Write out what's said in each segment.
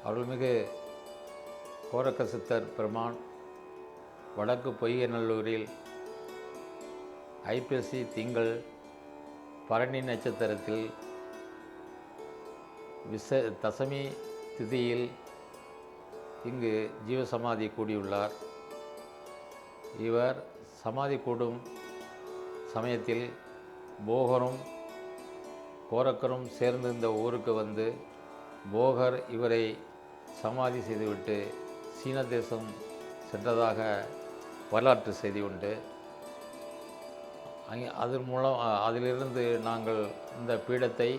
அருள்மிகு கோரக்க சித்தர் பெருமான் வடக்கு பொய்கைநல்லூரில் ஐப்பசி திங்கள் பரணி நட்சத்திரத்தில் தசமி திதியில் இங்கு ஜீவசமாதி கூடியுள்ளார். இவர் சமாதி கூடும் சமயத்தில் போகரும் கோரக்கரும் சேர்ந்து இந்த ஊருக்கு வந்து போகர் இவரை சமாதி செய்துவிட்டு சீன தேசம் சென்றதாக வரலாற்று செய்தி உண்டு. அதன் மூலம் அதிலிருந்து நாங்கள் இந்த பீடத்தை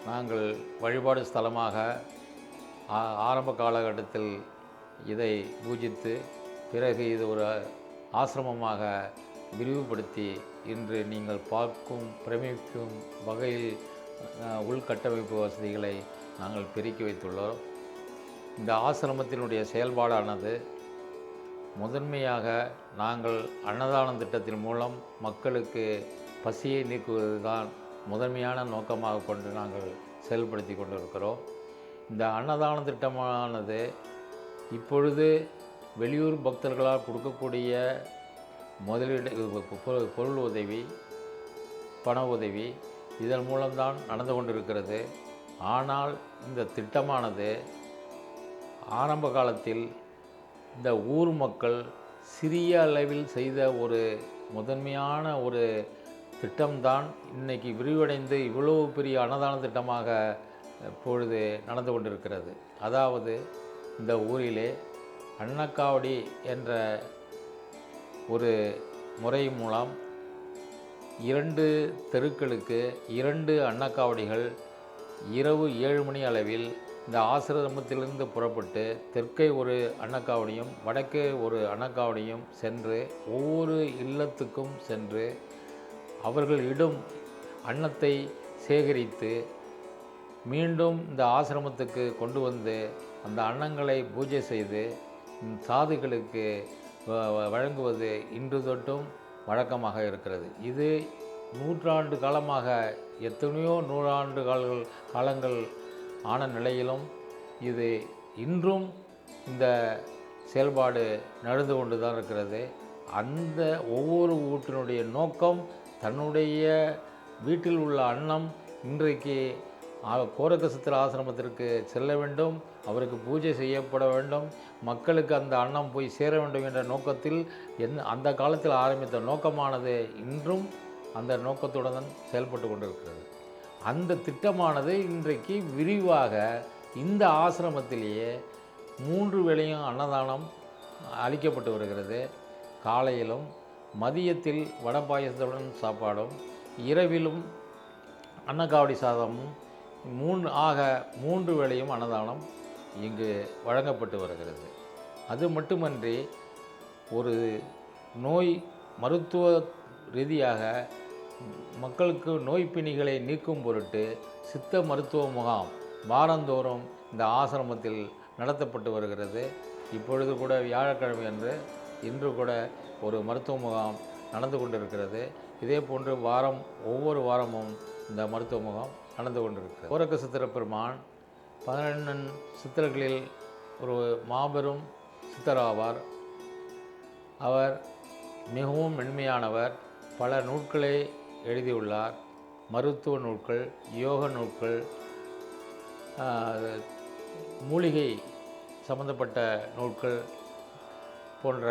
நாங்கள் வழிபாடு ஸ்தலமாக ஆரம்ப காலகட்டத்தில் இதை பூஜித்து பிறகு இது ஒரு ஆசிரமமாக விரிவுபடுத்தி இன்று நீங்கள் பார்க்கும் பிரமிக்கும் வகையில் உள்கட்டமைப்பு வசதிகளை நாங்கள் பெருக்கி வைத்துள்ளோம். இந்த ஆசிரமத்தினுடைய செயல்பாடானது முதன்மையாக நாங்கள் அன்னதான திட்டத்தின் மூலம் மக்களுக்கு பசியை நீக்குவது தான் முதன்மையான நோக்கமாக கொண்டு நாங்கள் செயல்படுத்தி கொண்டிருக்கிறோம். இந்த அன்னதான திட்டமானது இப்பொழுது வெளியூர் பக்தர்களால் கொடுக்கக்கூடிய முதலீடு பொருள் உதவி, பண உதவி இதன் மூலம்தான் நடந்து கொண்டிருக்கிறது. ஆனால் இந்த திட்டமானது ஆரம்ப காலத்தில் இந்த ஊர் மக்கள் சிறிய அளவில் செய்த ஒரு முதன்மையான ஒரு திட்டம்தான் இன்றைக்கி விரிவடைந்து இவ்வளவு பெரிய அன்னதான திட்டமாக இப்பொழுது நடந்து கொண்டிருக்கிறது. அதாவது இந்த ஊரிலே அன்னக்காவடி என்ற ஒரு முறை மூலம் 2 தெருக்களுக்கு 2 அன்னக்காவடிகள் இரவு 7 மணி அளவில் இந்த ஆசிரமத்திலிருந்து புறப்பட்டு தெற்கே ஒரு அன்னக்காவடியும் வடக்கே ஒரு அன்னக்காவடியும் சென்று ஒவ்வொரு இல்லத்துக்கும் சென்று அவர்கள் இடும் அன்னத்தை சேகரித்து மீண்டும் இந்த ஆசிரமத்துக்கு கொண்டு வந்து அந்த அன்னங்களை பூஜை செய்து சாதுக்களுக்கு வழங்குவது இன்று தொட்டும் வழக்கமாக இருக்கிறது. இது நூற்றாண்டு காலமாக எத்தனையோ நூறாண்டு காலங்கள் ஆன நிலையிலும் இது இன்றும் இந்த செயல்பாடு நடந்து கொண்டு தான் இருக்கிறது. அந்த ஒவ்வொரு வீட்டினுடைய நோக்கம் தன்னுடைய வீட்டில் உள்ள அன்னம் இன்றைக்கு கோரக்க சித்தர் ஆசிரமத்திற்கு செல்ல வேண்டும், அவருக்கு பூஜை செய்யப்பட வேண்டும், மக்களுக்கு அந்த அன்னம் போய் சேர வேண்டும் என்ற நோக்கத்தில் அந்த காலத்தில் ஆரம்பித்த நோக்கமானது இன்றும் அந்த நோக்கத்துடன் செயல்பட்டு கொண்டிருக்கிறது. அந்த திட்டமானது இன்றைக்கு விரிவாக இந்த ஆசிரமத்திலேயே 3 வேளையும் அன்னதானம் அளிக்கப்பட்டு வருகிறது. காலையிலும் மதியத்தில் வடை பாயசத்துடன் சாப்பாடும் இரவிலும் அன்னக்காவடி சாதமும் 3 வேளையும் அன்னதானம் இங்கு வழங்கப்பட்டு வருகிறது. அது மட்டுமன்றி ஒரு நோய் மருத்துவ ரீதியாக மக்களுக்கு நோய் பிணிகளை நீக்கும் பொருட்டு சித்த மருத்துவ முகாம் வாரந்தோறும் இந்த ஆசிரமத்தில் நடத்தப்பட்டு வருகிறது. இப்பொழுது கூட வியாழக்கிழமை அன்று இன்று கூட ஒரு மருத்துவ முகாம் நடந்து கொண்டிருக்கிறது. இதே போன்று ஒவ்வொரு வாரமும் இந்த மருத்துவ முகாம் நடந்து கொண்டிருக்கிறது. கோரக்க சித்திர பெருமான் 11 சித்தர்களில் ஒரு மாபெரும் சித்தராவார். அவர் மிகவும் மென்மையானவர். பல நூல்களை எழுதியுள்ளார். மருத்துவ நூல்கள், யோக நூல்கள், மூலிகை சம்பந்தப்பட்ட நூல்கள் போன்ற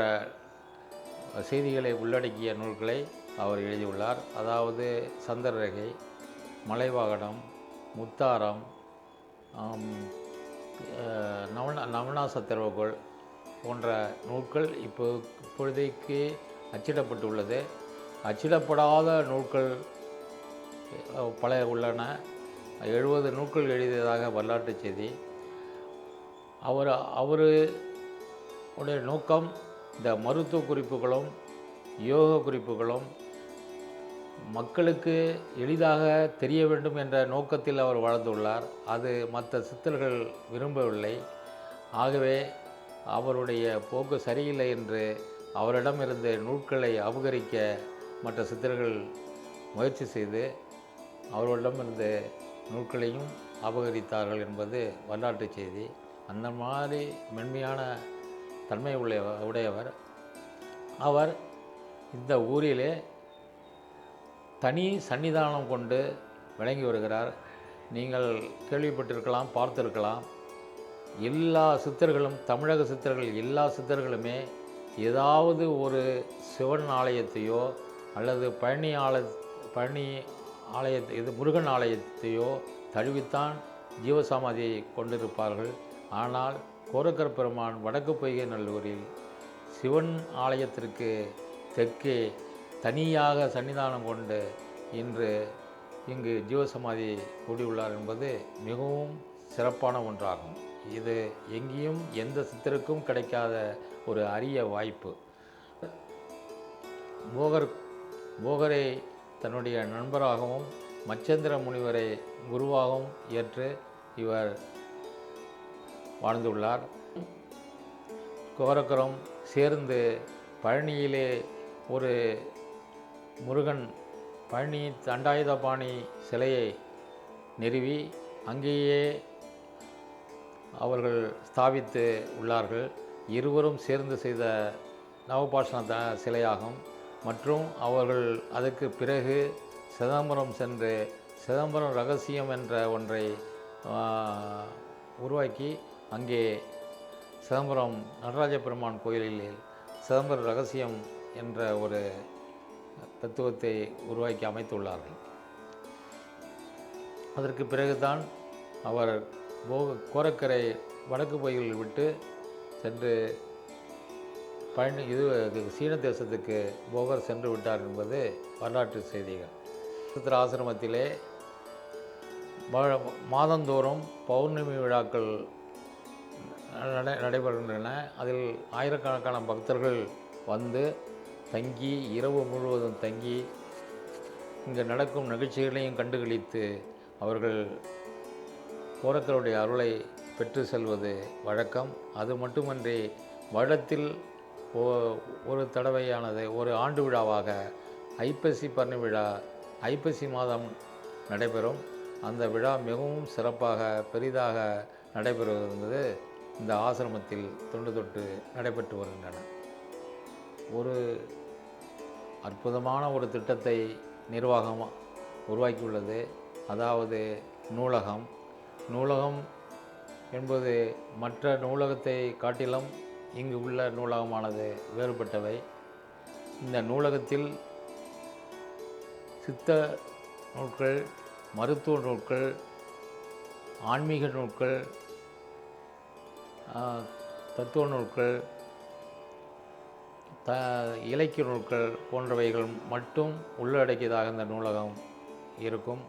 செய்திகளை உள்ளடக்கிய நூல்களை அவர் எழுதியுள்ளார். அதாவது சந்திரரேகை, மலைவாகனம், முத்தாரம், நவநாச திறவுகோள் போன்ற நூல்கள் இப்பொழுதைக்கு அச்சிடப்பட்டுள்ளது. அச்சிடப்படாத நூல்கள் பல உள்ளன. 70 நூல்கள் எழுதியதாக வரலாற்று செய்தி. அவருடைய நோக்கம் இந்த மருத்துவ குறிப்புகளும் யோக குறிப்புகளும் மக்களுக்கு எளிதாக தெரிய வேண்டும் என்ற நோக்கத்தில் அவர் வாழ்ந்துள்ளார். அது மற்ற சித்தர்கள் விரும்பவில்லை. ஆகவே அவருடைய போக்கு சரியில்லை என்று அவரிடமிருந்து நூல்களை அபகரிக்க மற்ற சித்தர்கள் முயற்சி செய்து அவர்களிடமிருந்து நூல்களையும் அபகரித்தார்கள் என்பது வரலாற்று செய்தி. அந்த மாதிரி மென்மையான தன்மை உடையவர். அவர் இந்த ஊரிலே தனி சன்னிதானம் கொண்டு விளங்கி வருகிறார். நீங்கள் கேள்விப்பட்டிருக்கலாம், பார்த்திருக்கலாம். எல்லா சித்தர்களும், தமிழக சித்தர்கள் எல்லா சித்தர்களுமே ஏதாவது ஒரு சிவன் ஆலயத்தையோ அல்லது பழனி ஆலயத்தை முருகன் ஆலயத்தையோ தழுவித்தான் ஜீவசமாதியை கொண்டிருப்பார்கள். ஆனால் கோரக்கர் பெருமான் வடக்கு பொய்கை நல்லூரில் சிவன் ஆலயத்திற்கு தெற்கே தனியாக சன்னிதானம் கொண்டு இங்கு ஜீவசமாதி கூடியுள்ளார் என்பது மிகவும் சிறப்பான ஒன்றாகும். இது எங்கேயும் எந்த சித்தருக்கும் கிடைக்காத ஒரு அரிய வாய்ப்பு. போகரை தன்னுடைய நண்பராகவும் மச்சந்திர முனிவரை குருவாகவும் ஏற்று இவர் வாழ்ந்துள்ளார். கோரக்கரும் சேர்ந்து பழனியிலே ஒரு முருகன் பழனி தண்டாயுதபாணி சிலையை நிறுவி அங்கேயே அவர்கள் ஸ்தாபித்து உள்ளார்கள். இருவரும் சேர்ந்து செய்த நவபாஷண சிலையாகும். மற்றும் அவர்கள் அதற்கு பிறகு சிதம்பரம் சென்று சிதம்பரம் ரகசியம் என்ற ஒன்றை உருவாக்கி அங்கே சிதம்பரம் நடராஜ பெருமான் கோயிலில் சிதம்பரம் ரகசியம் என்ற ஒரு தத்துவத்தை உருவாக்கி அமைத்துள்ளார்கள். அதற்கு பிறகுதான் அவர் கோரக்கரை வடக்கு பொய்கையில் விட்டு சென்று பழனி சீன தேசத்துக்கு போகர் சென்று விட்டார் என்பது வரலாற்று செய்திகள். சித்திர ஆசிரமத்திலே மாதந்தோறும் பௌர்ணமி விழாக்கள் நடைபெறுகின்றன. அதில் ஆயிரக்கணக்கான பக்தர்கள் வந்து தங்கி இரவு முழுவதும் தங்கி இங்கு நடக்கும் நிகழ்ச்சிகளையும் கண்டுகளித்து அவர்கள் கோரக்கருடைய அருளை பெற்று செல்வது வழக்கம். அது மட்டுமன்றி வருடத்தில் ஒரு தடவையானது ஒரு ஆண்டு விழாவாக ஐப்பசி பரணி விழா ஐப்பசி மாதம் நடைபெறும். அந்த விழா மிகவும் சிறப்பாக பெரிதாக நடைபெறுவது இந்த ஆசிரமத்தில் தொன்று தொட்டு நடைபெற்று வருகின்றன. ஒரு அற்புதமான ஒரு திட்டத்தை நிர்வாகம் உருவாக்கியுள்ளது. அதாவது நூலகம் என்பது மற்ற நூலகத்தை காட்டிலும் இங்கு உள்ள நூலகமானது வேறுபட்டவை. இந்த நூலகத்தில் சித்த நூல்கள், மருத்துவ நூல்கள், ஆன்மீக நூல்கள், தத்துவ நூல்கள், இலக்கிய நூல்கள் போன்றவைகள் மட்டும் உள்ளடக்கியதாக இந்த நூலகம் இருக்கும்.